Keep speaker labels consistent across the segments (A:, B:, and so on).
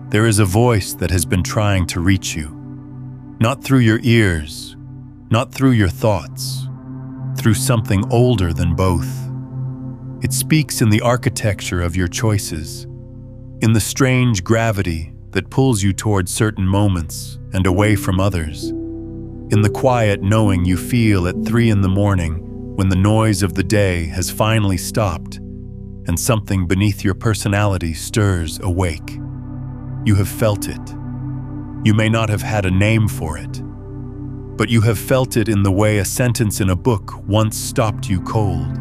A: there is a voice that has been trying to reach you. Not through your ears, not through your thoughts, through something older than both. It speaks in the architecture of your choices, in the strange gravity that pulls you toward certain moments and away from others, in the quiet knowing you feel at 3 in the morning when the noise of the day has finally stopped and something beneath your personality stirs awake. You have felt it. You may not have had a name for it, but you have felt it in the way a sentence in a book once stopped you cold,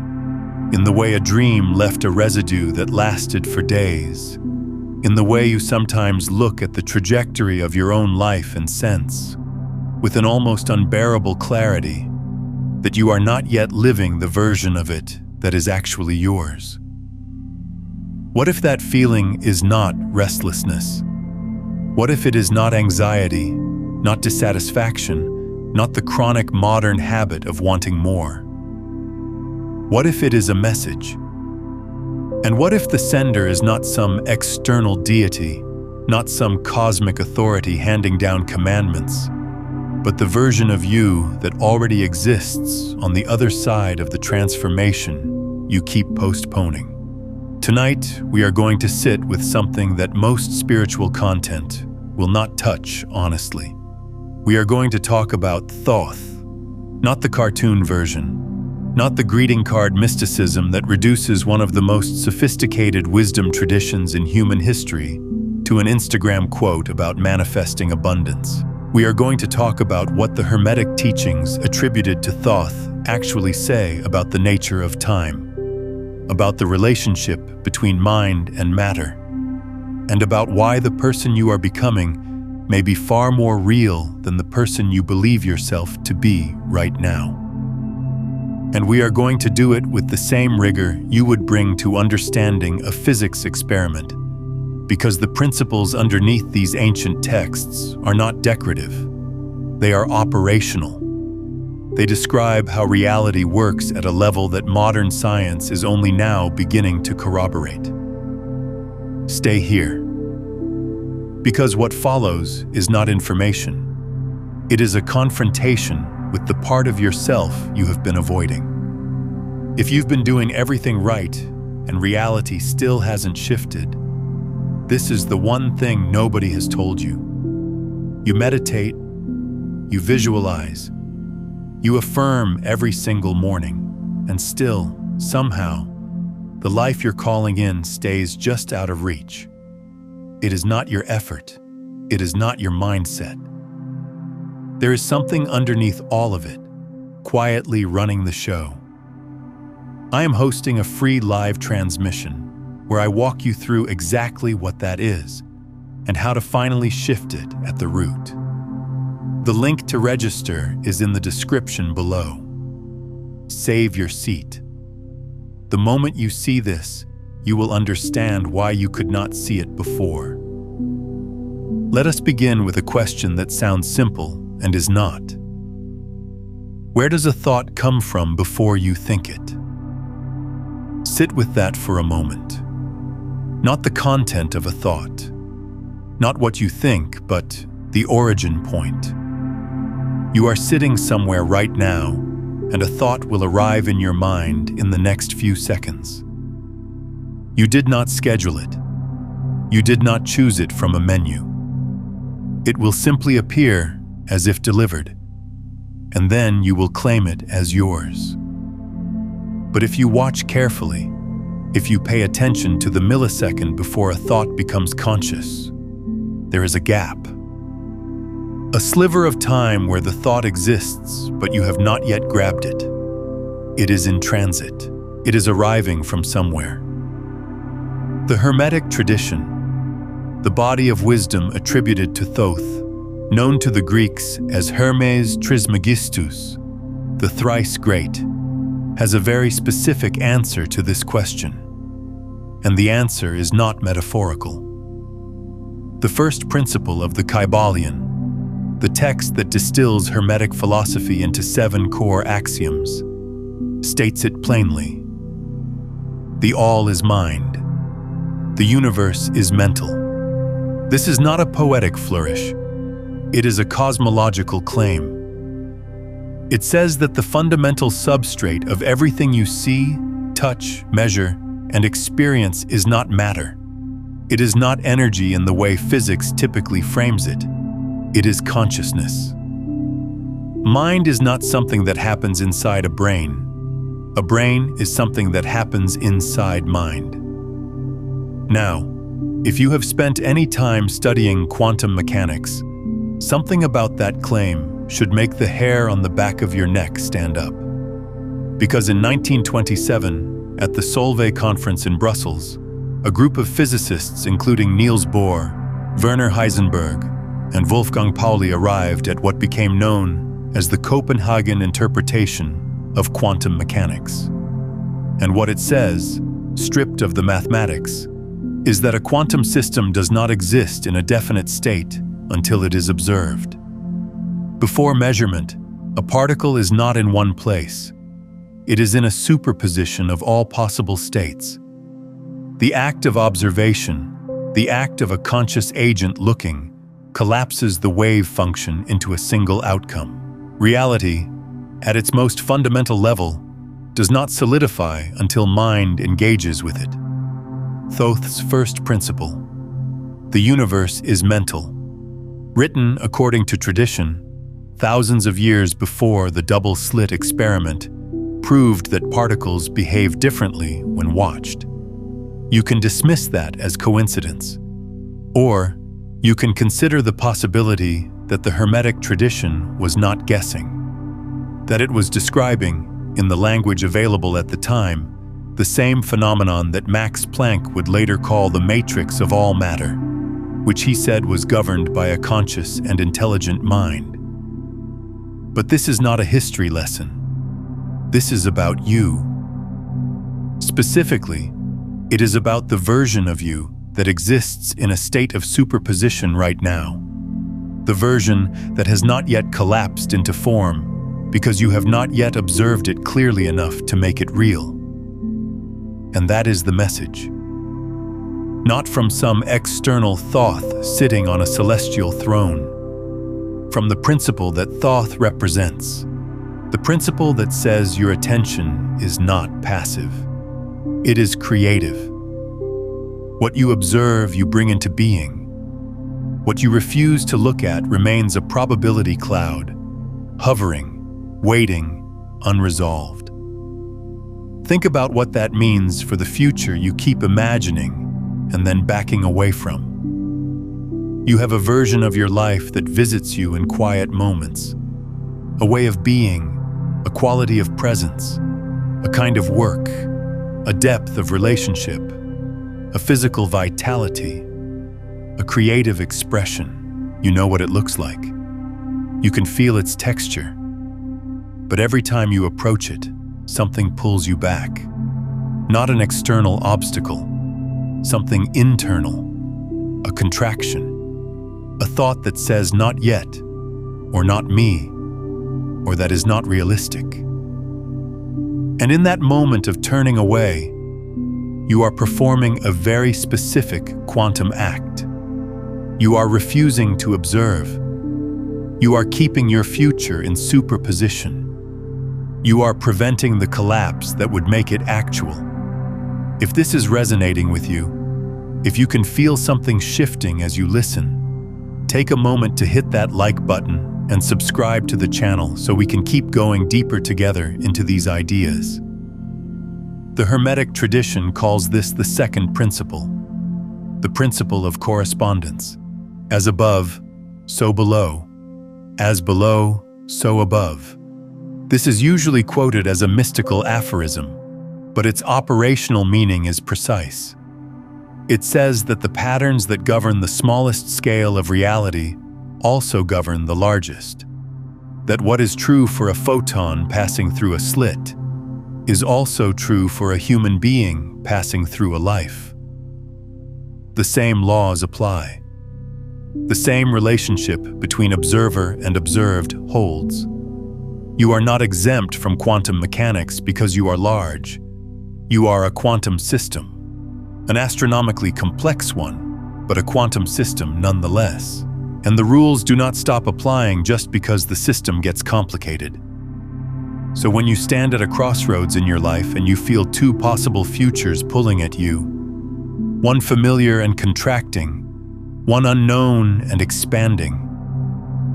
A: in the way a dream left a residue that lasted for days, in the way you sometimes look at the trajectory of your own life and sense, with an almost unbearable clarity that you are not yet living the version of it that is actually yours. What if that feeling is not restlessness? What if it is not anxiety, not dissatisfaction, not the chronic modern habit of wanting more? What if it is a message? And what if the sender is not some external deity, not some cosmic authority handing down commandments, but the version of you that already exists on the other side of the transformation you keep postponing? Tonight, we are going to sit with something that most spiritual content will not touch honestly. We are going to talk about Thoth, not the cartoon version, not the greeting card mysticism that reduces one of the most sophisticated wisdom traditions in human history to an Instagram quote about manifesting abundance. We are going to talk about what the Hermetic teachings attributed to Thoth actually say about the nature of time, about the relationship between mind and matter, and about why the person you are becoming may be far more real than the person you believe yourself to be right now. And we are going to do it with the same rigor you would bring to understanding a physics experiment, because the principles underneath these ancient texts are not decorative. They are operational. They describe how reality works at a level that modern science is only now beginning to corroborate. Stay here, because what follows is not information. It is a confrontation with the part of yourself you have been avoiding. If you've been doing everything right and reality still hasn't shifted, this is the one thing nobody has told you. You meditate, you visualize, you affirm every single morning, and still, somehow, the life you're calling in stays just out of reach. It is not your effort. It is not your mindset. There is something underneath all of it, quietly running the show. I am hosting a free live transmission where I walk you through exactly what that is and how to finally shift it at the root. The link to register is in the description below. Save your seat. The moment you see this, you will understand why you could not see it before. Let us begin with a question that sounds simple and is not. Where does a thought come from before you think it? Sit with that for a moment. Not the content of a thought, not what you think, but the origin point. You are sitting somewhere right now, and a thought will arrive in your mind in the next few seconds. You did not schedule it. You did not choose it from a menu. It will simply appear as if delivered, and then you will claim it as yours. But if you watch carefully, if you pay attention to the millisecond before a thought becomes conscious, there is a gap. A sliver of time where the thought exists, but you have not yet grabbed it. It is in transit. It is arriving from somewhere. The Hermetic tradition, the body of wisdom attributed to Thoth, known to the Greeks as Hermes Trismegistus, the thrice great, has a very specific answer to this question. And the answer is not metaphorical. The first principle of the Kybalion, the text that distills Hermetic philosophy into 7 core axioms, states it plainly. The all is mind. The universe is mental. This is not a poetic flourish. It is a cosmological claim. It says that the fundamental substrate of everything you see, touch, measure, and experience is not matter. It is not energy in the way physics typically frames it. It is consciousness. Mind is not something that happens inside a brain. A brain is something that happens inside mind. Now, if you have spent any time studying quantum mechanics, something about that claim should make the hair on the back of your neck stand up. Because in 1927, at the Solvay conference in Brussels, a group of physicists including Niels Bohr, Werner Heisenberg, and Wolfgang Pauli arrived at what became known as the Copenhagen interpretation of quantum mechanics. And what it says, stripped of the mathematics, is that a quantum system does not exist in a definite state until it is observed. Before measurement, a particle is not in one place. It is in a superposition of all possible states. The act of observation, the act of a conscious agent looking, collapses the wave function into a single outcome. Reality, at its most fundamental level, does not solidify until mind engages with it. Thoth's first principle. The universe is mental. Written according to tradition, thousands of years before the double-slit experiment proved that particles behave differently when watched. You can dismiss that as coincidence. Or you can consider the possibility that the Hermetic tradition was not guessing, that it was describing, in the language available at the time, the same phenomenon that Max Planck would later call the matrix of all matter, which he said was governed by a conscious and intelligent mind. But this is not a history lesson. This is about you. Specifically, it is about the version of you that exists in a state of superposition right now. The version that has not yet collapsed into form because you have not yet observed it clearly enough to make it real. And that is the message. Not from some external Thoth sitting on a celestial throne. From the principle that Thoth represents. The principle that says your attention is not passive. It is creative. What you observe, you bring into being. What you refuse to look at remains a probability cloud, hovering, waiting, unresolved. Think about what that means for the future you keep imagining and then backing away from. You have a version of your life that visits you in quiet moments, a way of being, a quality of presence, a kind of work, a depth of relationship, a physical vitality, a creative expression. You know what it looks like. You can feel its texture. But every time you approach it, something pulls you back. Not an external obstacle, something internal, a contraction, a thought that says not yet, or not me, or that is not realistic. And in that moment of turning away, you are performing a very specific quantum act. You are refusing to observe. You are keeping your future in superposition. You are preventing the collapse that would make it actual. If this is resonating with you, if you can feel something shifting as you listen, take a moment to hit that like button and subscribe to the channel so we can keep going deeper together into these ideas. The Hermetic tradition calls this the second principle, the principle of correspondence. As above, so below. As below, so above. This is usually quoted as a mystical aphorism, but its operational meaning is precise. It says that the patterns that govern the smallest scale of reality also govern the largest. That what is true for a photon passing through a slit is also true for a human being passing through a life. The same laws apply. The same relationship between observer and observed holds. You are not exempt from quantum mechanics because you are large. You are a quantum system, an astronomically complex one, but a quantum system nonetheless. And the rules do not stop applying just because the system gets complicated. So when you stand at a crossroads in your life and you feel two possible futures pulling at you, one familiar and contracting, one unknown and expanding,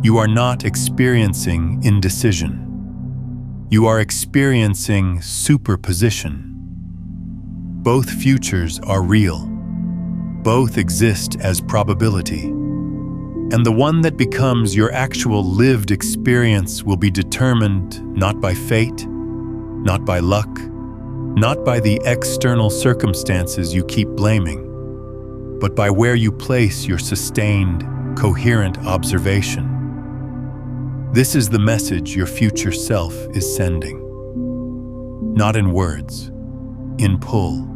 A: you are not experiencing indecision. You are experiencing superposition. Both futures are real. Both exist as probability. And the one that becomes your actual lived experience will be determined not by fate, not by luck, not by the external circumstances you keep blaming, but by where you place your sustained, coherent observation. This is the message your future self is sending. Not in words, in pull.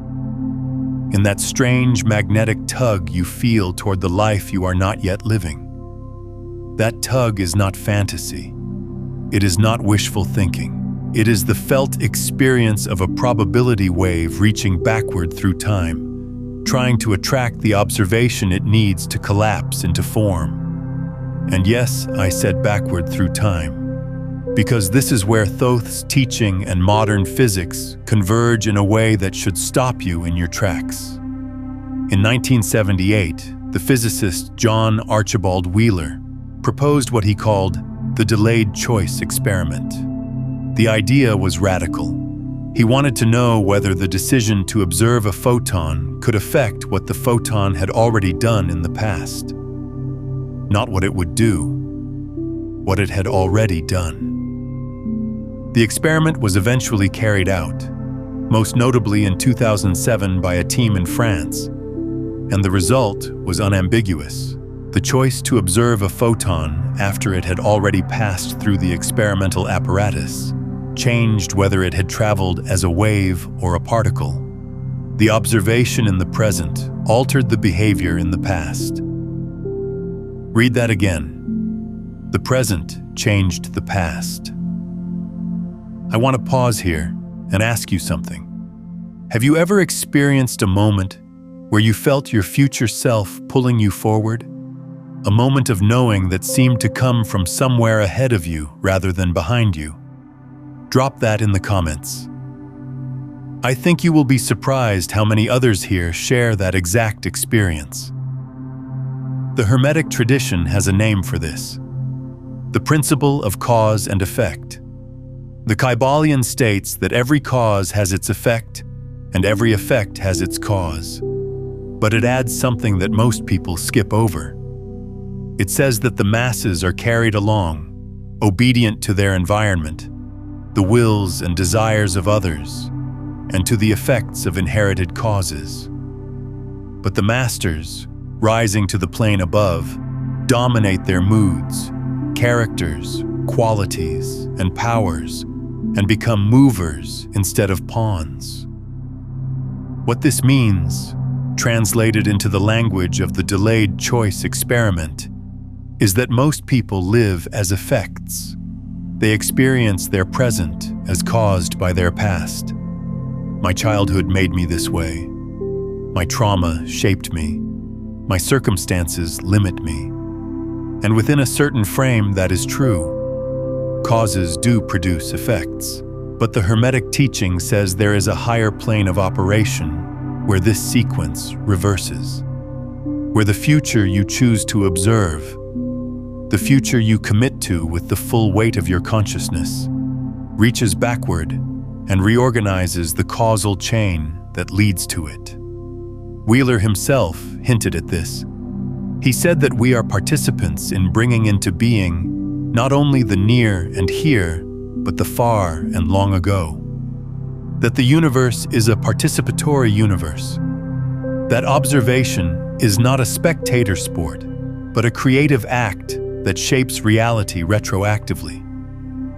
A: In that strange magnetic tug you feel toward the life you are not yet living. That tug is not fantasy. It is not wishful thinking. It is the felt experience of a probability wave reaching backward through time, trying to attract the observation it needs to collapse into form. And yes, I said backward through time, because this is where Thoth's teaching and modern physics converge in a way that should stop you in your tracks. In 1978, the physicist John Archibald Wheeler proposed what he called the delayed choice experiment. The idea was radical. He wanted to know whether the decision to observe a photon could affect what the photon had already done in the past. Not what it would do, what it had already done. The experiment was eventually carried out, most notably in 2007 by a team in France, and the result was unambiguous. The choice to observe a photon after it had already passed through the experimental apparatus changed whether it had traveled as a wave or a particle. The observation in the present altered the behavior in the past. Read that again. The present changed the past. I want to pause here and ask you something. Have you ever experienced a moment where you felt your future self pulling you forward? A moment of knowing that seemed to come from somewhere ahead of you rather than behind you? Drop that in the comments. I think you will be surprised how many others here share that exact experience. The Hermetic tradition has a name for this: the principle of cause and effect. The Kybalion states that every cause has its effect and every effect has its cause. But it adds something that most people skip over. It says that the masses are carried along, obedient to their environment, the wills and desires of others, and to the effects of inherited causes. But the masters, rising to the plane above, dominate their moods, characters, qualities, and powers, and become movers instead of pawns. What this means, translated into the language of the delayed choice experiment, is that most people live as effects. They experience their present as caused by their past. My childhood made me this way. My trauma shaped me. My circumstances limit me. And within a certain frame, that is true. Causes do produce effects. But the Hermetic teaching says there is a higher plane of operation where this sequence reverses. Where the future you choose to observe, the future you commit to with the full weight of your consciousness, reaches backward and reorganizes the causal chain that leads to it. Wheeler himself hinted at this. He said that we are participants in bringing into being not only the near and here, but the far and long ago. That the universe is a participatory universe. That observation is not a spectator sport, but a creative act that shapes reality retroactively.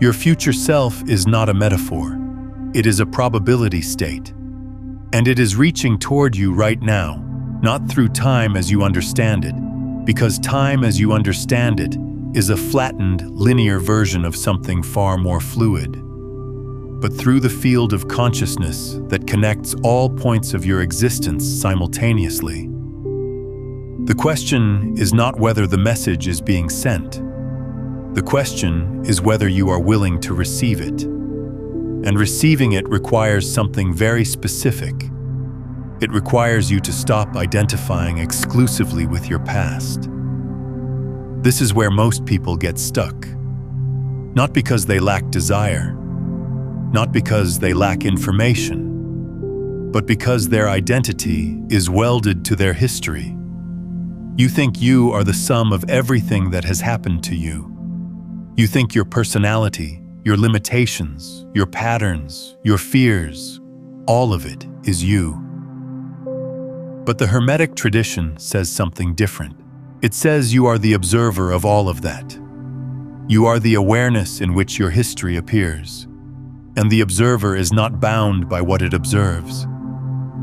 A: Your future self is not a metaphor. It is a probability state. And it is reaching toward you right now, not through time as you understand it, because time as you understand it is a flattened, linear version of something far more fluid, but through the field of consciousness that connects all points of your existence simultaneously. The question is not whether the message is being sent. The question is whether you are willing to receive it. And receiving it requires something very specific. It requires you to stop identifying exclusively with your past. This is where most people get stuck. Not because they lack desire, not because they lack information, but because their identity is welded to their history. You think you are the sum of everything that has happened to you. You think your personality, your limitations, your patterns, your fears, all of it is you. But the Hermetic tradition says something different. It says you are the observer of all of that. You are the awareness in which your history appears, and the observer is not bound by what it observes.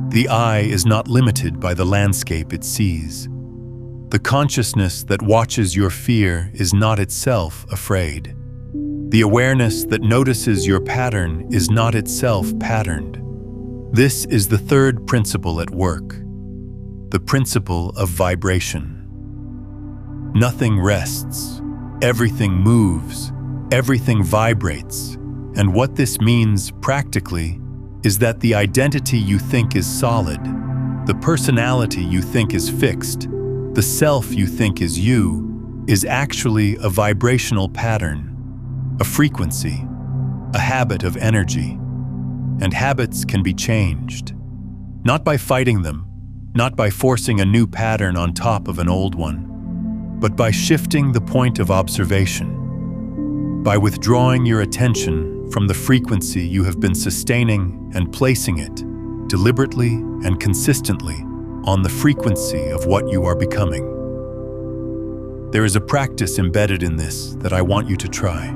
A: The eye is not limited by the landscape it sees. The consciousness that watches your fear is not itself afraid. The awareness that notices your pattern is not itself patterned. This is the third principle at work, the principle of vibration. Nothing rests, everything moves, everything vibrates, and what this means practically is that the identity you think is solid, the personality you think is fixed, the self you think is you, is actually a vibrational pattern, a frequency, a habit of energy. And habits can be changed, not by fighting them, not by forcing a new pattern on top of an old one, but by shifting the point of observation, by withdrawing your attention from the frequency you have been sustaining and placing it, deliberately and consistently, on the frequency of what you are becoming. There is a practice embedded in this that I want you to try.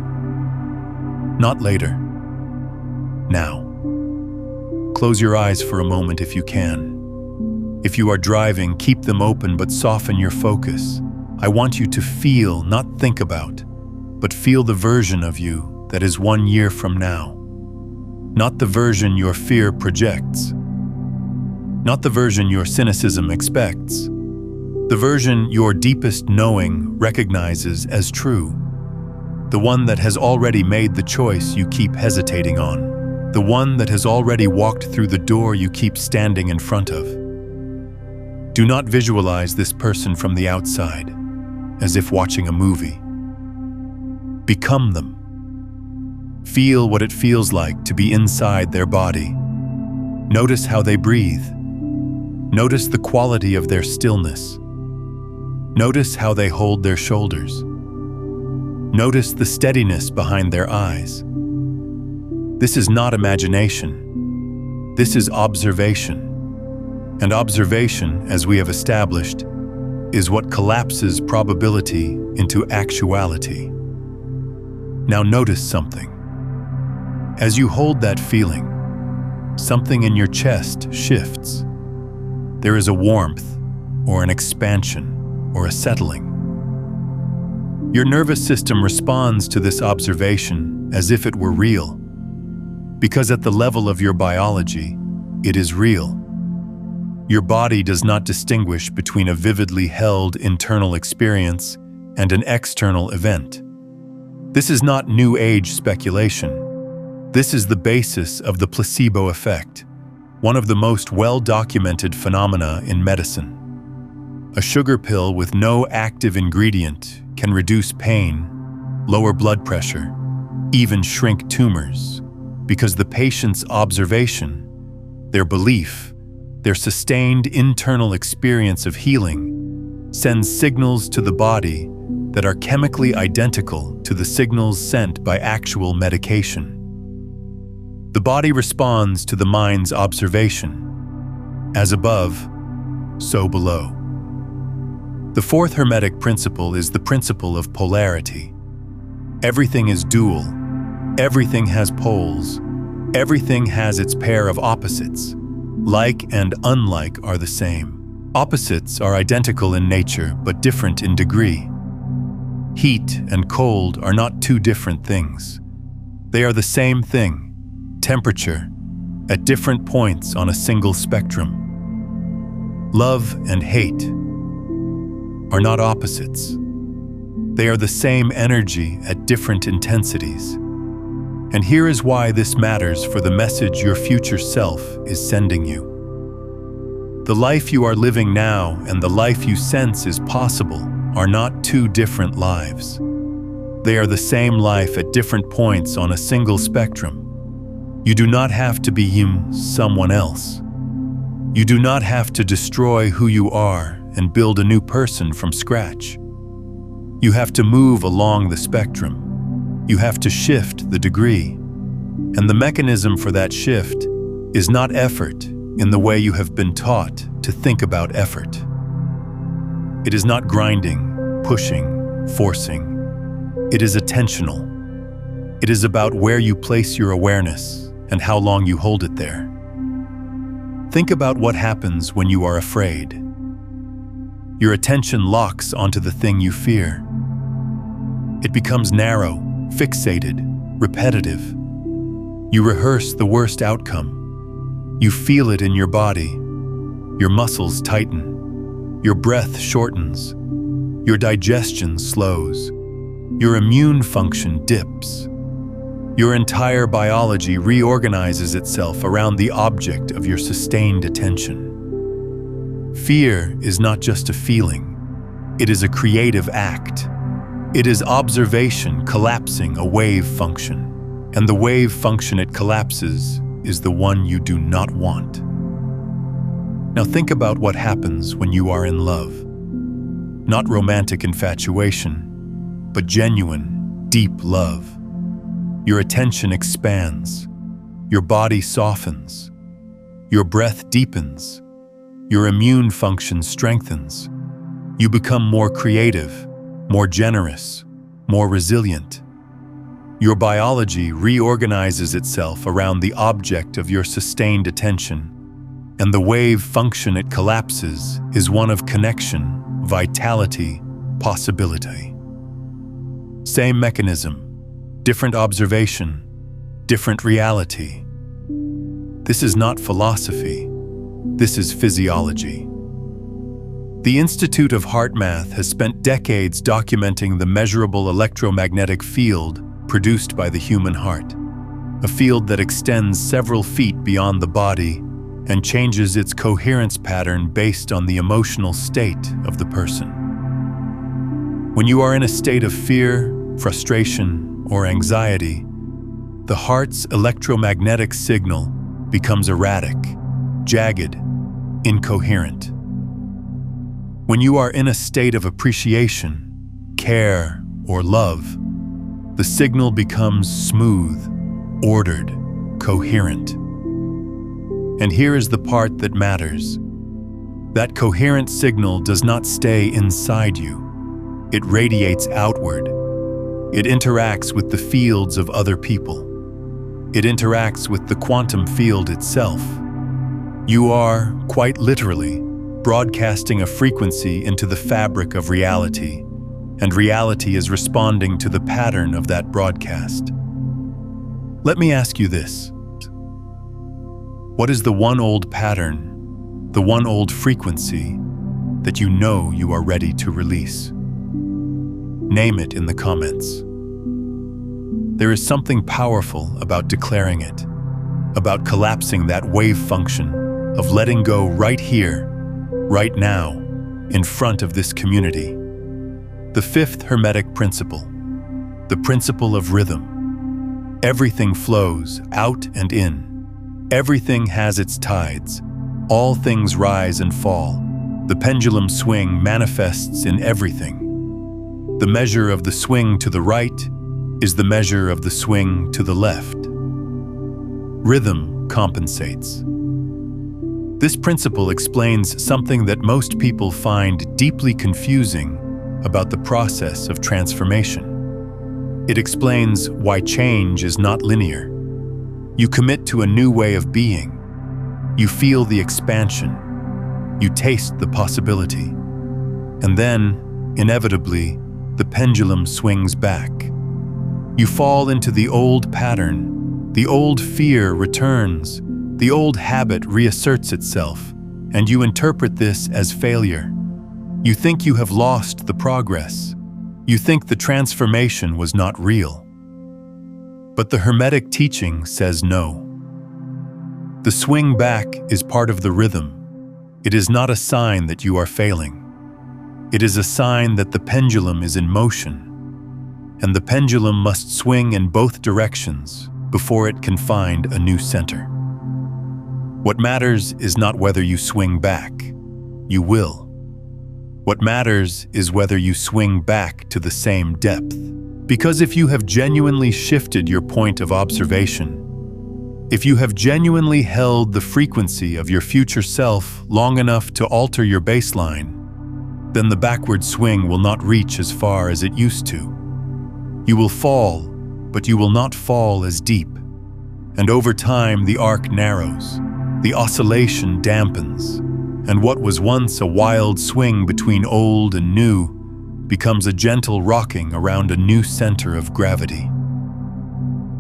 A: Not later. Now. Close your eyes for a moment if you can. If you are driving, keep them open but soften your focus. I want you to feel, not think about, but feel the version of you that is 1 year from now. Not the version your fear projects. Not the version your cynicism expects. The version your deepest knowing recognizes as true. The one that has already made the choice you keep hesitating on. The one that has already walked through the door you keep standing in front of. Do not visualize this person from the outside, as if watching a movie. Become them. Feel what it feels like to be inside their body. Notice how they breathe. Notice the quality of their stillness. Notice how they hold their shoulders. Notice the steadiness behind their eyes. This is not imagination. This is observation. And observation, as we have established, is what collapses probability into actuality. Now notice something. As you hold that feeling, something in your chest shifts. There is a warmth, or an expansion, or a settling. Your nervous system responds to this observation as if it were real, because at the level of your biology, it is real. Your body does not distinguish between a vividly held internal experience and an external event. This is not New Age speculation. This is the basis of the placebo effect, one of the most well-documented phenomena in medicine. A sugar pill with no active ingredient can reduce pain, lower blood pressure, even shrink tumors, because the patient's observation, their belief, their sustained internal experience of healing sends signals to the body that are chemically identical to the signals sent by actual medication. The body responds to the mind's observation. As above, so below. The fourth Hermetic principle is the principle of polarity. Everything is dual. Everything has poles. Everything has its pair of opposites. Like and unlike are the same. Opposites are identical in nature, but different in degree. Heat and cold are not two different things. They are the same thing. Temperature, at different points on a single spectrum. Love and hate, are not opposites. They are the same energy at different intensities. And here is why this matters for the message your future self is sending you. The life you are living now and the life you sense is possible are not two different lives. They are the same life at different points on a single spectrum. You do not have to be someone else. You do not have to destroy who you are and build a new person from scratch. You have to move along the spectrum. You have to shift the degree. And the mechanism for that shift is not effort in the way you have been taught to think about effort. It is not grinding, pushing, forcing. It is attentional. It is about where you place your awareness and how long you hold it there. Think about what happens when you are afraid. Your attention locks onto the thing you fear. It becomes narrow, fixated, repetitive. You rehearse the worst outcome. You feel it in your body. Your muscles tighten. Your breath shortens. Your digestion slows. Your immune function dips. Your entire biology reorganizes itself around the object of your sustained attention. Fear is not just a feeling. It is a creative act. It is observation collapsing a wave function. And the wave function it collapses is the one you do not want. Now think about what happens when you are in love. Not romantic infatuation, but genuine, deep love. Your attention expands. Your body softens. Your breath deepens. Your immune function strengthens. You become more creative, more generous, more resilient. Your biology reorganizes itself around the object of your sustained attention, and the wave function it collapses is one of connection, vitality, possibility. Same mechanism, different observation, different reality. This is not philosophy. This is physiology. The Institute of Heart Math has spent decades documenting the measurable electromagnetic field produced by the human heart, a field that extends several feet beyond the body and changes its coherence pattern based on the emotional state of the person. When you are in a state of fear, frustration, or anxiety, the heart's electromagnetic signal becomes erratic, jagged, incoherent. When you are in a state of appreciation, care, or love, the signal becomes smooth, ordered, coherent. And here is the part that matters. That coherent signal does not stay inside you. It radiates outward. It interacts with the fields of other people. It interacts with the quantum field itself. You are, quite literally, broadcasting a frequency into the fabric of reality, and reality is responding to the pattern of that broadcast. Let me ask you this. What is the one old pattern, the one old frequency that you know you are ready to release? Name it in the comments. There is something powerful about declaring it, about collapsing that wave function of letting go right here, right now, in front of this community. The fifth Hermetic principle, the principle of rhythm. Everything flows out and in. Everything has its tides. All things rise and fall. The pendulum swing manifests in everything. The measure of the swing to the right is the measure of the swing to the left. Rhythm compensates. This principle explains something that most people find deeply confusing about the process of transformation. It explains why change is not linear. You commit to a new way of being. You feel the expansion. You taste the possibility. And then, inevitably, the pendulum swings back. You fall into the old pattern. The old fear returns. The old habit reasserts itself, and you interpret this as failure. You think you have lost the progress. You think the transformation was not real. But the Hermetic teaching says no. The swing back is part of the rhythm. It is not a sign that you are failing. It is a sign that the pendulum is in motion, and the pendulum must swing in both directions before it can find a new center. What matters is not whether you swing back. You will. What matters is whether you swing back to the same depth. Because if you have genuinely shifted your point of observation, if you have genuinely held the frequency of your future self long enough to alter your baseline, then the backward swing will not reach as far as it used to. You will fall, but you will not fall as deep. And over time, the arc narrows, the oscillation dampens, and what was once a wild swing between old and new becomes a gentle rocking around a new center of gravity.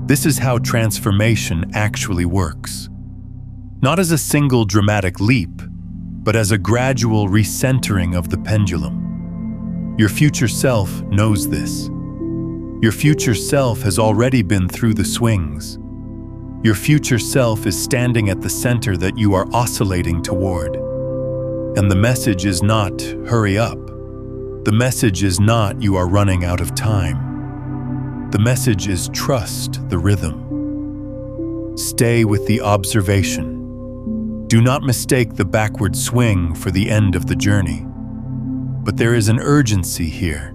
A: This is how transformation actually works. Not as a single dramatic leap, but as a gradual recentering of the pendulum. Your future self knows this. Your future self has already been through the swings. Your future self is standing at the center that you are oscillating toward. And the message is not, hurry up. The message is not, you are running out of time. The message is, trust the rhythm. Stay with the observation. Do not mistake the backward swing for the end of the journey. But there is an urgency here,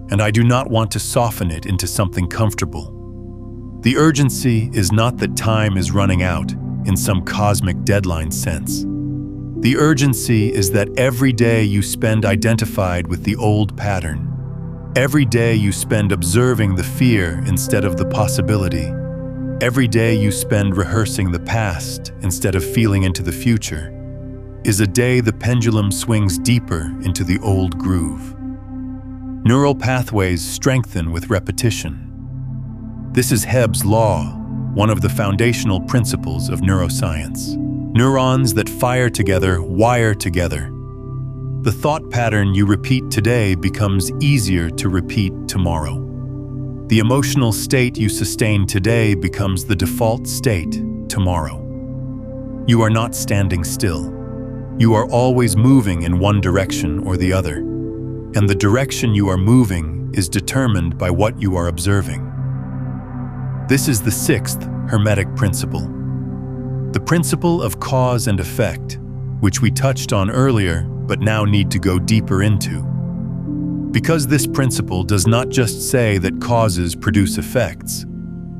A: and I do not want to soften it into something comfortable. The urgency is not that time is running out in some cosmic deadline sense. The urgency is that every day you spend identified with the old pattern. Every day you spend observing the fear instead of the possibility. Every day you spend rehearsing the past instead of feeling into the future is a day the pendulum swings deeper into the old groove. Neural pathways strengthen with repetition. This is Hebb's law, one of the foundational principles of neuroscience. Neurons that fire together wire together. The thought pattern you repeat today becomes easier to repeat tomorrow. The emotional state you sustain today becomes the default state tomorrow. You are not standing still. You are always moving in one direction or the other, and the direction you are moving is determined by what you are observing. This is the sixth Hermetic principle. The principle of cause and effect, which we touched on earlier but now need to go deeper into. Because this principle does not just say that causes produce effects,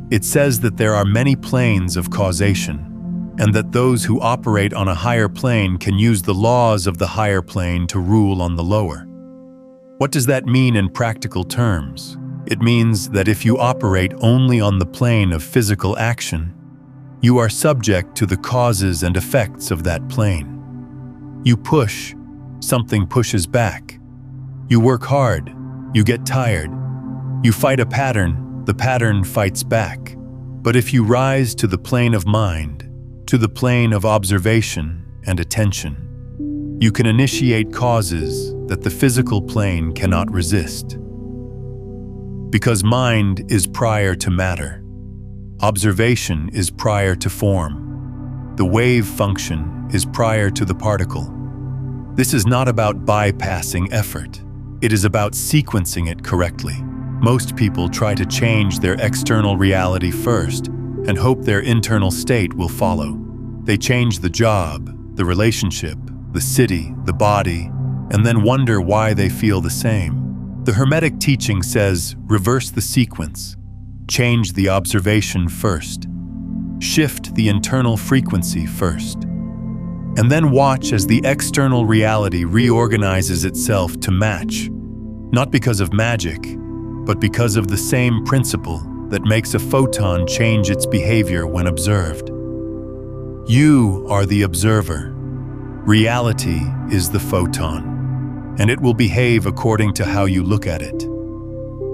A: it says that there are many planes of causation, and that those who operate on a higher plane can use the laws of the higher plane to rule on the lower. What does that mean in practical terms? It means that if you operate only on the plane of physical action, you are subject to the causes and effects of that plane. You push, something pushes back. You work hard, you get tired. You fight a pattern, the pattern fights back. But if you rise to the plane of mind, to the plane of observation and attention, you can initiate causes that the physical plane cannot resist. Because mind is prior to matter. Observation is prior to form. The wave function is prior to the particle. This is not about bypassing effort. It is about sequencing it correctly. Most people try to change their external reality first and hope their internal state will follow. They change the job, the relationship, the city, the body, and then wonder why they feel the same. The Hermetic teaching says, reverse the sequence. Change the observation first. Shift the internal frequency first. And then watch as the external reality reorganizes itself to match, not because of magic, but because of the same principle that makes a photon change its behavior when observed. You are the observer. Reality is the photon, and it will behave according to how you look at it.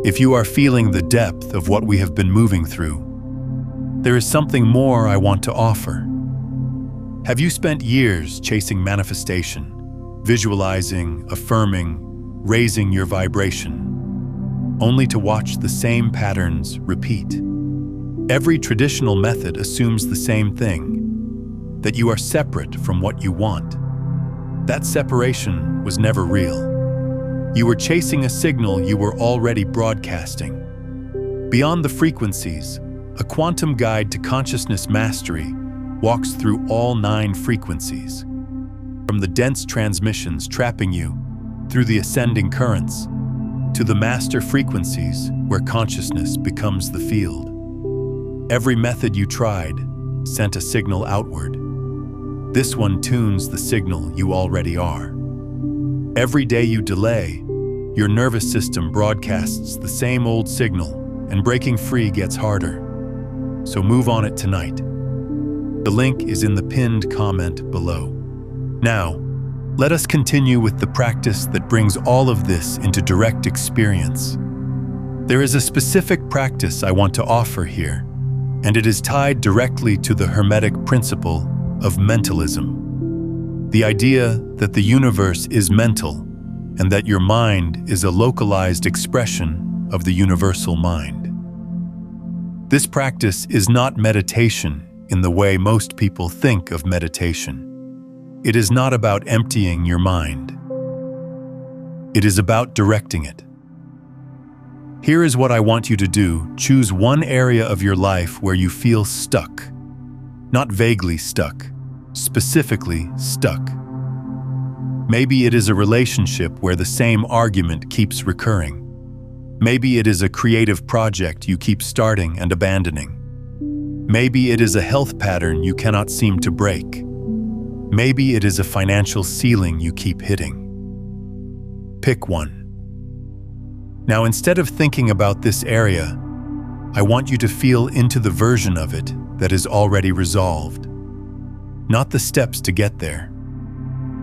A: If you are feeling the depth of what we have been moving through, there is something more I want to offer. Have you spent years chasing manifestation, visualizing, affirming, raising your vibration, only to watch the same patterns repeat. Every traditional method assumes the same thing, that you are separate from what you want. That separation was never real. You were chasing a signal you were already broadcasting. Beyond the frequencies, a quantum guide to consciousness mastery walks through all 9 frequencies. From the dense transmissions trapping you, through the ascending currents, to the master frequencies where consciousness becomes the field. Every method you tried sent a signal outward. This one tunes the signal you already are. Every day you delay, your nervous system broadcasts the same old signal, and breaking free gets harder. So move on it tonight. The link is in the pinned comment below. Now, let us continue with the practice that brings all of this into direct experience. There is a specific practice I want to offer here, and it is tied directly to the Hermetic principle of mentalism. The idea that the universe is mental and that your mind is a localized expression of the universal mind. This practice is not meditation in the way most people think of meditation. It is not about emptying your mind. It is about directing it. Here is what I want you to do. Choose one area of your life where you feel stuck. Not vaguely stuck, specifically stuck. Maybe it is a relationship where the same argument keeps recurring. Maybe it is a creative project you keep starting and abandoning. Maybe it is a health pattern you cannot seem to break. Maybe it is a financial ceiling you keep hitting. Pick one. Now, instead of thinking about this area, I want you to feel into the version of it that is already resolved. Not the steps to get there.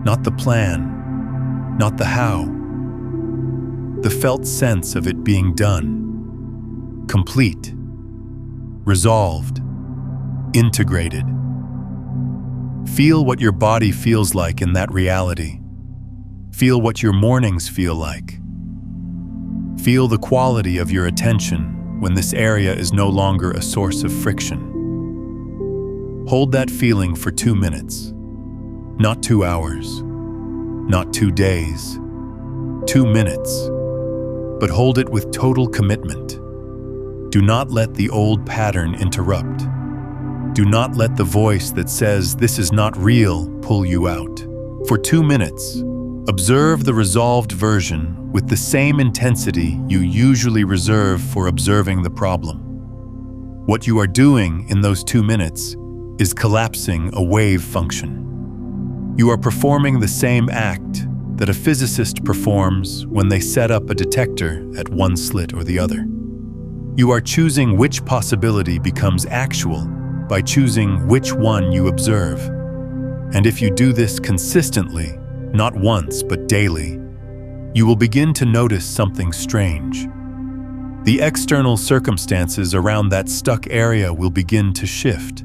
A: Not the plan. Not the how. The felt sense of it being done. Complete. Resolved. Integrated. Feel what your body feels like in that reality. Feel what your mornings feel like. Feel the quality of your attention when this area is no longer a source of friction. Hold that feeling for 2 minutes. Not 2 hours. Not 2 days. 2 minutes. But hold it with total commitment. Do not let the old pattern interrupt. Do not let the voice that says this is not real pull you out. For 2 minutes, observe the resolved version with the same intensity you usually reserve for observing the problem. What you are doing in those 2 minutes is collapsing a wave function. You are performing the same act that a physicist performs when they set up a detector at one slit or the other. You are choosing which possibility becomes actual by choosing which one you observe. And if you do this consistently, not once but daily, you will begin to notice something strange. The external circumstances around that stuck area will begin to shift.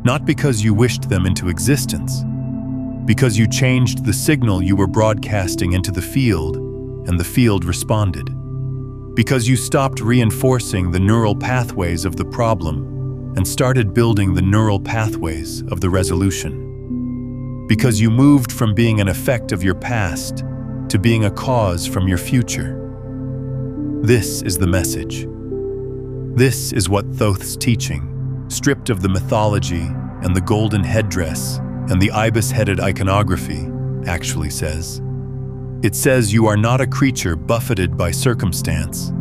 A: Not because you wished them into existence, because you changed the signal you were broadcasting into the field, and the field responded. Because you stopped reinforcing the neural pathways of the problem and started building the neural pathways of the resolution. Because you moved from being an effect of your past to being a cause from your future. This is the message. This is what Thoth's teaching, stripped of the mythology and the golden headdress and the ibis-headed iconography, actually says. It says you are not a creature buffeted by circumstance.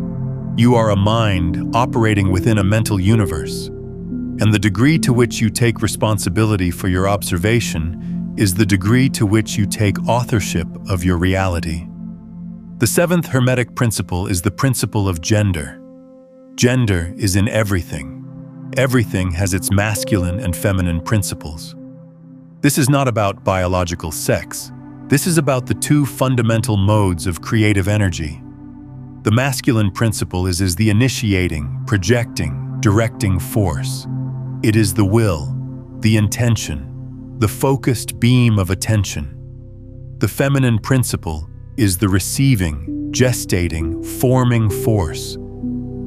A: You are a mind operating within a mental universe, and the degree to which you take responsibility for your observation is the degree to which you take authorship of your reality. The 7th Hermetic principle is the principle of gender. Gender is in everything. Everything has its masculine and feminine principles. This is not about biological sex. This is about the 2 fundamental modes of creative energy. The masculine principle is the initiating, projecting, directing force. It is the will, the intention, the focused beam of attention. The feminine principle is the receiving, gestating, forming force.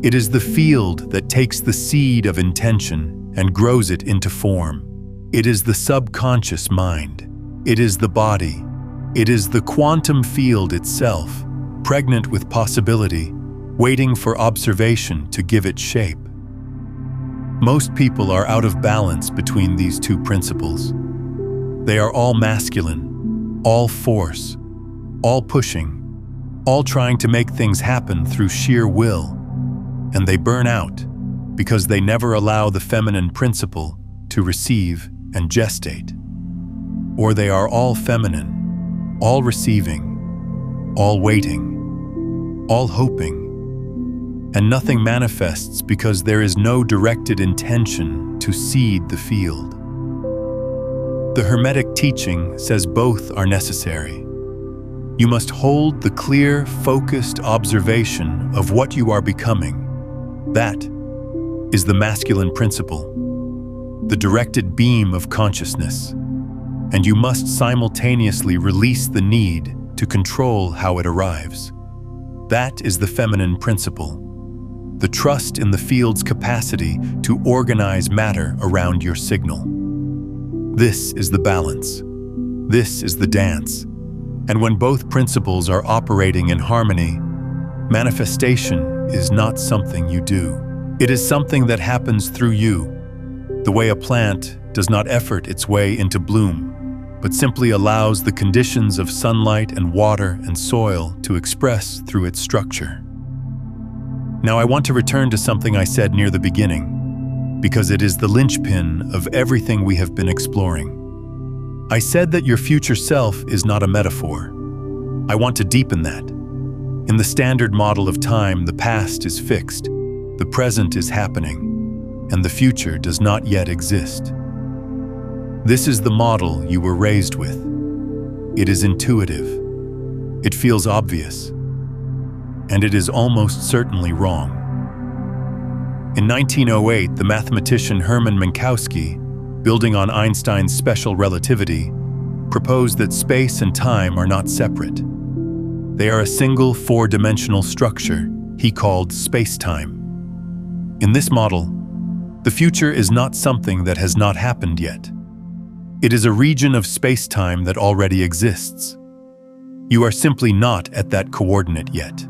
A: It is the field that takes the seed of intention and grows it into form. It is the subconscious mind. It is the body. It is the quantum field itself, pregnant with possibility, waiting for observation to give it shape. Most people are out of balance between these two principles. They are all masculine, all force, all pushing, all trying to make things happen through sheer will, and they burn out because they never allow the feminine principle to receive and gestate. Or they are all feminine, all receiving, all waiting, all hoping, and nothing manifests because there is no directed intention to seed the field. The Hermetic teaching says both are necessary. You must hold the clear, focused observation of what you are becoming. That is the masculine principle, the directed beam of consciousness, and you must simultaneously release the need to control how it arrives. That is the feminine principle, the trust in the field's capacity to organize matter around your signal. This is the balance. This is the dance. And when both principles are operating in harmony, manifestation is not something you do. It is something that happens through you, the way a plant does not effort its way into bloom, but simply allows the conditions of sunlight and water and soil to express through its structure. Now I want to return to something I said near the beginning, because it is the linchpin of everything we have been exploring. I said that your future self is not a metaphor. I want to deepen that. In the standard model of time, the past is fixed, the present is happening, and the future does not yet exist. This is the model you were raised with. It is intuitive. It feels obvious. And it is almost certainly wrong. In 1908, the mathematician Hermann Minkowski, building on Einstein's special relativity, proposed that space and time are not separate. They are a single four-dimensional structure he called space-time. In this model, the future is not something that has not happened yet. It is a region of space-time that already exists. You are simply not at that coordinate yet.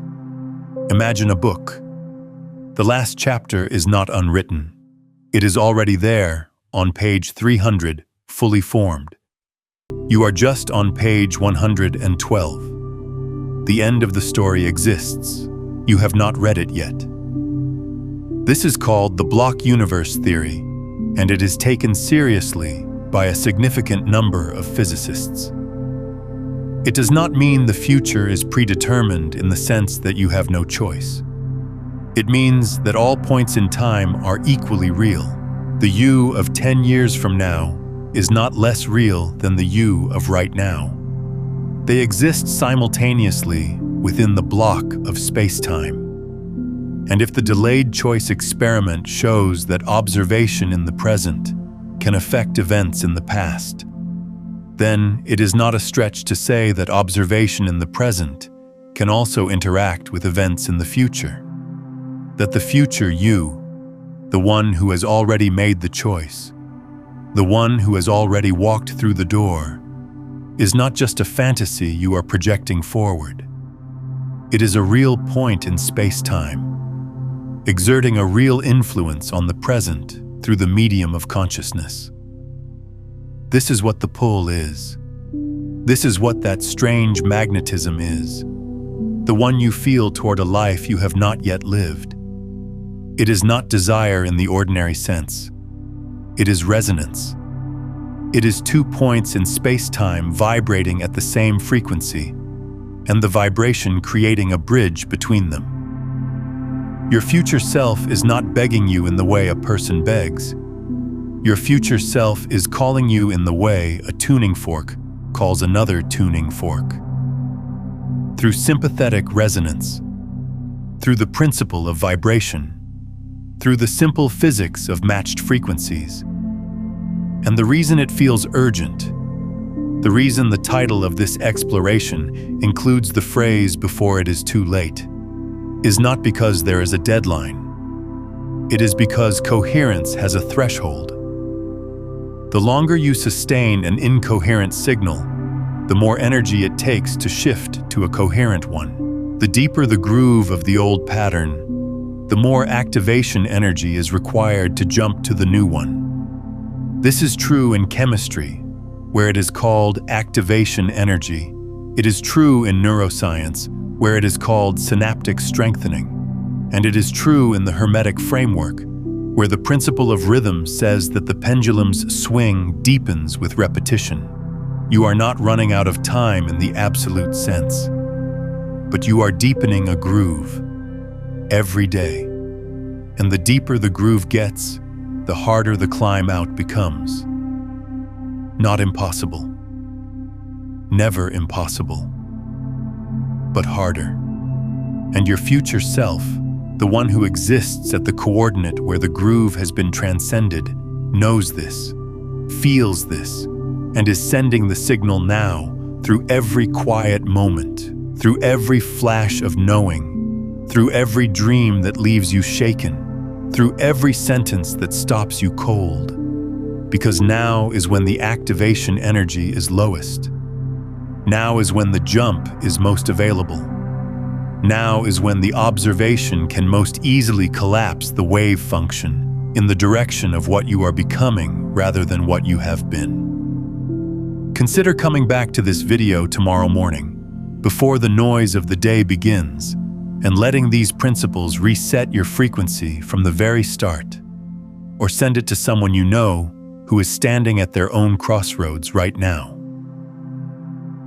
A: Imagine a book. The last chapter is not unwritten. It is already there, on page 300, fully formed. You are just on page 112. The end of the story exists. You have not read it yet. This is called the block universe theory, and it is taken seriously by a significant number of physicists. It does not mean the future is predetermined in the sense that you have no choice. It means that all points in time are equally real. The you of 10 years from now is not less real than the you of right now. They exist simultaneously within the block of space-time. And if the delayed choice experiment shows that observation in the present can affect events in the past, then it is not a stretch to say that observation in the present can also interact with events in the future. That the future you, the one who has already made the choice, the one who has already walked through the door, is not just a fantasy you are projecting forward. It is a real point in space-time, exerting a real influence on the present through the medium of consciousness. This is what the pull is. This is what that strange magnetism is, the one you feel toward a life you have not yet lived. It is not desire in the ordinary sense. It is resonance. It is 2 points in space-time vibrating at the same frequency, and the vibration creating a bridge between them. Your future self is not begging you in the way a person begs. Your future self is calling you in the way a tuning fork calls another tuning fork. Through sympathetic resonance, through the principle of vibration, through the simple physics of matched frequencies. And the reason it feels urgent The reason the title of this exploration includes the phrase "before it is too late" is not because there is a deadline. It is because coherence has a threshold. The longer you sustain an incoherent signal, the more energy it takes to shift to a coherent one. The deeper the groove of the old pattern, the more activation energy is required to jump to the new one. This is true in chemistry, where it is called activation energy. It is true in neuroscience, where it is called synaptic strengthening. And it is true in the Hermetic framework, where the principle of rhythm says that the pendulum's swing deepens with repetition. You are not running out of time in the absolute sense, but you are deepening a groove every day. And the deeper the groove gets, the harder the climb out becomes. Not impossible. Never impossible. But harder. And your future self, the one who exists at the coordinate where the groove has been transcended, knows this, feels this, and is sending the signal now through every quiet moment, through every flash of knowing, through every dream that leaves you shaken, through every sentence that stops you cold. Because now is when the activation energy is lowest. Now is when the jump is most available. Now is when the observation can most easily collapse the wave function in the direction of what you are becoming rather than what you have been. Consider coming back to this video tomorrow morning, before the noise of the day begins, and letting these principles reset your frequency from the very start. Or send it to someone you know who is standing at their own crossroads right now.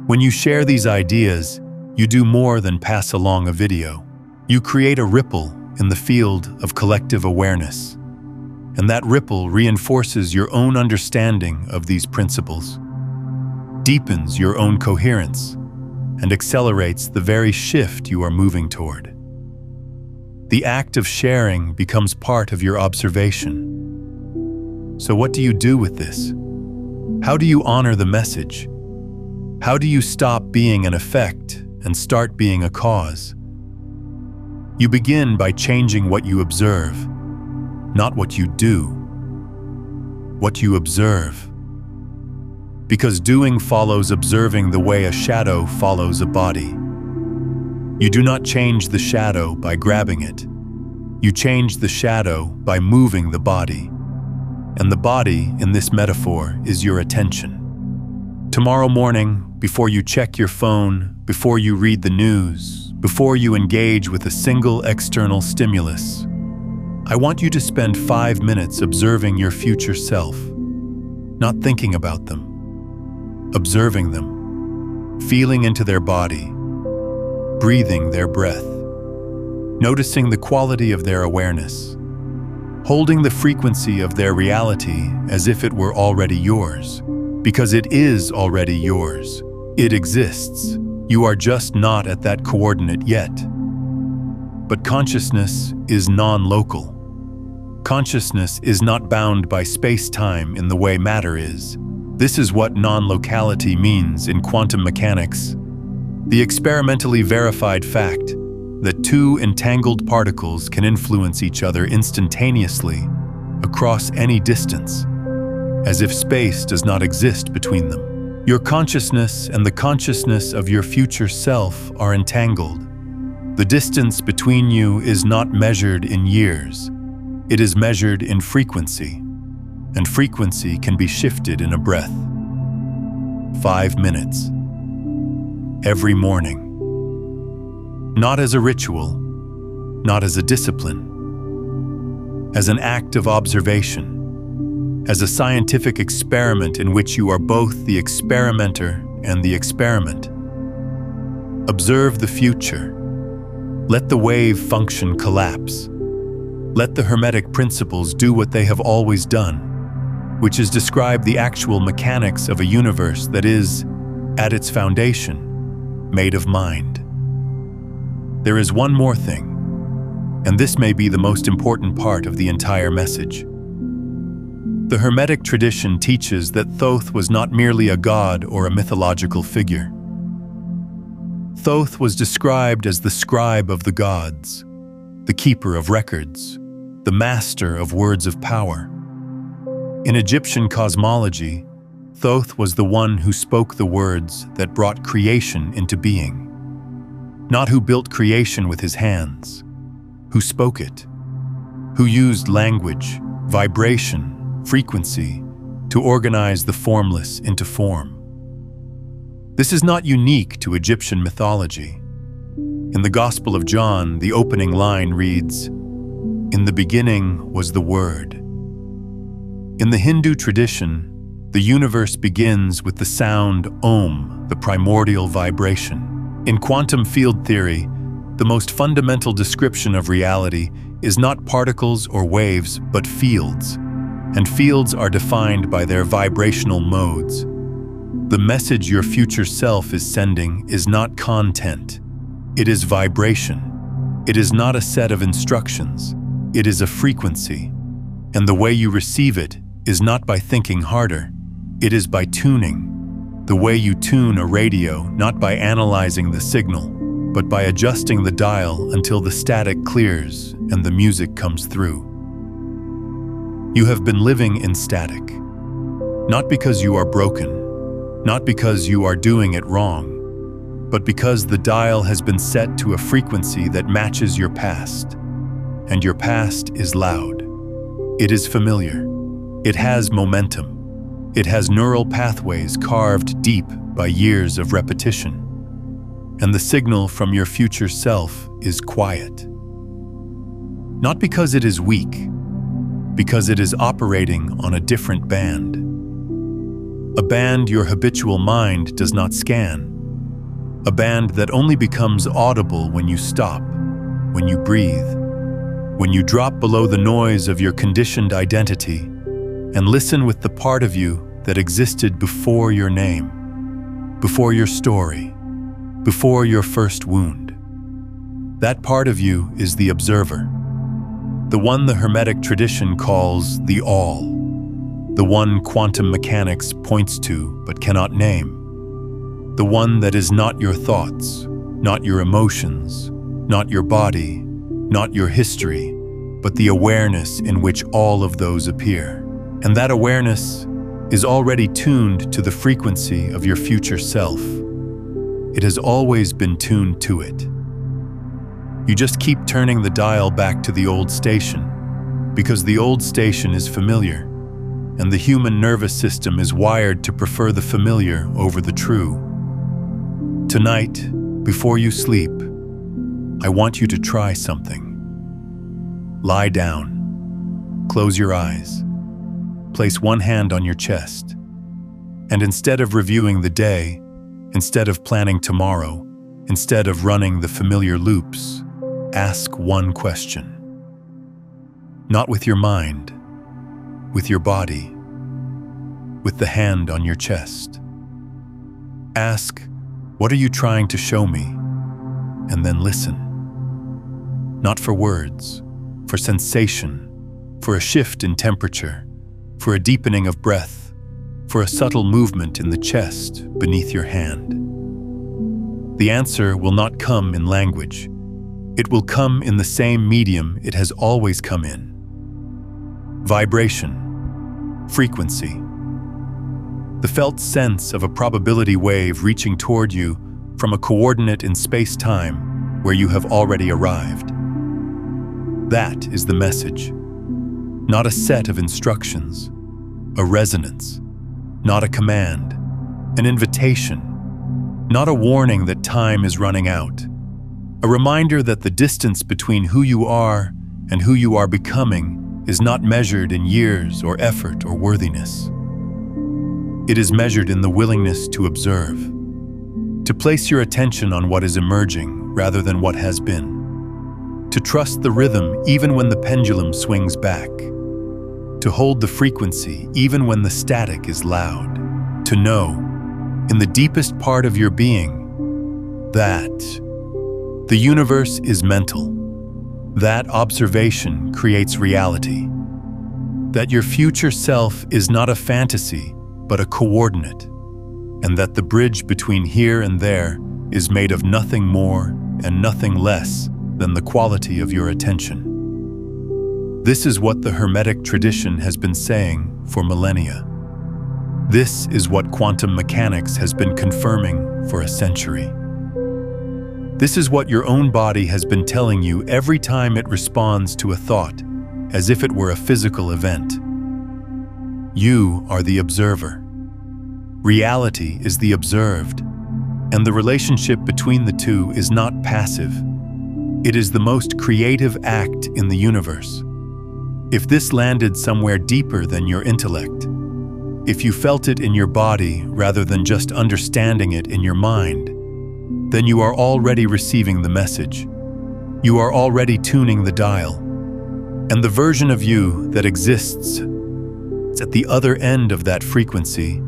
A: When you share these ideas, you do more than pass along a video. You create a ripple in the field of collective awareness. And that ripple reinforces your own understanding of these principles, deepens your own coherence, and accelerates the very shift you are moving toward. The act of sharing becomes part of your observation. So what do you do with this? How do you honor the message? How do you stop being an effect and start being a cause? You begin by changing what you observe, not what you do, what you observe. Because doing follows observing the way a shadow follows a body. You do not change the shadow by grabbing it. You change the shadow by moving the body. And the body, in this metaphor, is your attention. Tomorrow morning, before you check your phone, before you read the news, before you engage with a single external stimulus, I want you to spend 5 minutes observing your future self, not thinking about them, observing them, feeling into their body, breathing their breath, noticing the quality of their awareness, holding the frequency of their reality as if it were already yours, because it is already yours. It exists. You are just not at that coordinate yet. But consciousness is non-local. Consciousness is not bound by space-time in the way matter is. This is what non-locality means in quantum mechanics. The experimentally verified fact that two entangled particles can influence each other instantaneously across any distance, as if space does not exist between them. Your consciousness and the consciousness of your future self are entangled. The distance between you is not measured in years. It is measured in frequency, and frequency can be shifted in a breath. 5 minutes. Every morning. Not as a ritual, not as a discipline, as an act of observation, as a scientific experiment in which you are both the experimenter and the experiment. Observe the future. Let the wave function collapse. Let the Hermetic principles do what they have always done, which is describe the actual mechanics of a universe that is, at its foundation, made of mind. There is one more thing, and this may be the most important part of the entire message. The Hermetic tradition teaches that Thoth was not merely a god or a mythological figure. Thoth was described as the scribe of the gods, the keeper of records, the master of words of power. In Egyptian cosmology, Thoth was the one who spoke the words that brought creation into being. Not who built creation with his hands, who spoke it, who used language, vibration, frequency to organize the formless into form. This is not unique to Egyptian mythology. In the Gospel of John, the opening line reads, "In the beginning was the Word." In the Hindu tradition, the universe begins with the sound Om, the primordial vibration. In quantum field theory, the most fundamental description of reality is not particles or waves, but fields, and fields are defined by their vibrational modes. The message your future self is sending is not content. It is vibration. It is not a set of instructions. It is a frequency. And the way you receive it is not by thinking harder. It is by tuning. The way you tune a radio, not by analyzing the signal, but by adjusting the dial until the static clears and the music comes through. You have been living in static, not because you are broken, not because you are doing it wrong, but because the dial has been set to a frequency that matches your past. And your past is loud. It is familiar. It has momentum. It has neural pathways carved deep by years of repetition. And the signal from your future self is quiet. Not because it is weak, because it is operating on a different band. A band your habitual mind does not scan. A band that only becomes audible when you stop, when you breathe, when you drop below the noise of your conditioned identity and listen with the part of you that existed before your name, before your story, before your first wound. That part of you is the observer, the one the Hermetic tradition calls the All, the one quantum mechanics points to but cannot name, the one that is not your thoughts, not your emotions, not your body, not your history, but the awareness in which all of those appear. And that awareness is already tuned to the frequency of your future self. It has always been tuned to it. You just keep turning the dial back to the old station, because the old station is familiar, and the human nervous system is wired to prefer the familiar over the true. Tonight, before you sleep, I want you to try something. Lie down, close your eyes, place one hand on your chest, and instead of reviewing the day, instead of planning tomorrow, instead of running the familiar loops, ask one question. Not with your mind, with your body, with the hand on your chest. Ask, what are you trying to show me? And then listen. Not for words, for sensation, for a shift in temperature, for a deepening of breath, for a subtle movement in the chest beneath your hand. The answer will not come in language. It will come in the same medium it has always come in. Vibration, frequency. The felt sense of a probability wave reaching toward you from a coordinate in space-time where you have already arrived. That is the message. Not a set of instructions, a resonance, not a command, an invitation, not a warning that time is running out, a reminder that the distance between who you are and who you are becoming is not measured in years or effort or worthiness. It is measured in the willingness to observe, to place your attention on what is emerging rather than what has been, to trust the rhythm even when the pendulum swings back, to hold the frequency even when the static is loud, to know, in the deepest part of your being, that the universe is mental, that observation creates reality, that your future self is not a fantasy, but a coordinate, and that the bridge between here and there is made of nothing more and nothing less than the quality of your attention. This is what the Hermetic tradition has been saying for millennia. This is what quantum mechanics has been confirming for a century. This is what your own body has been telling you every time it responds to a thought, as if it were a physical event. You are the observer. Reality is the observed, and the relationship between the two is not passive. It is the most creative act in the universe. If this landed somewhere deeper than your intellect, if you felt it in your body rather than just understanding it in your mind, then you are already receiving the message. You are already tuning the dial. And the version of you that exists at the other end of that frequency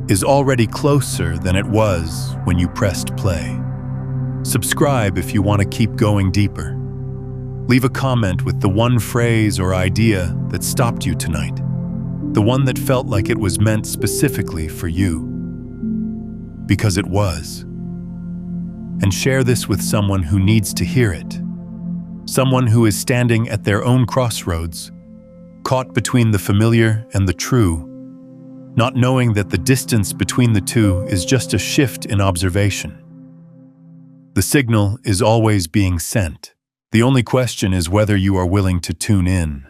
A: is already closer than it was when you pressed play. Subscribe if you want to keep going deeper. Leave a comment with the one phrase or idea that stopped you tonight, the one that felt like it was meant specifically for you. Because it was. And share this with someone who needs to hear it. Someone who is standing at their own crossroads, caught between the familiar and the true, not knowing that the distance between the two is just a shift in observation. The signal is always being sent. The only question is whether you are willing to tune in.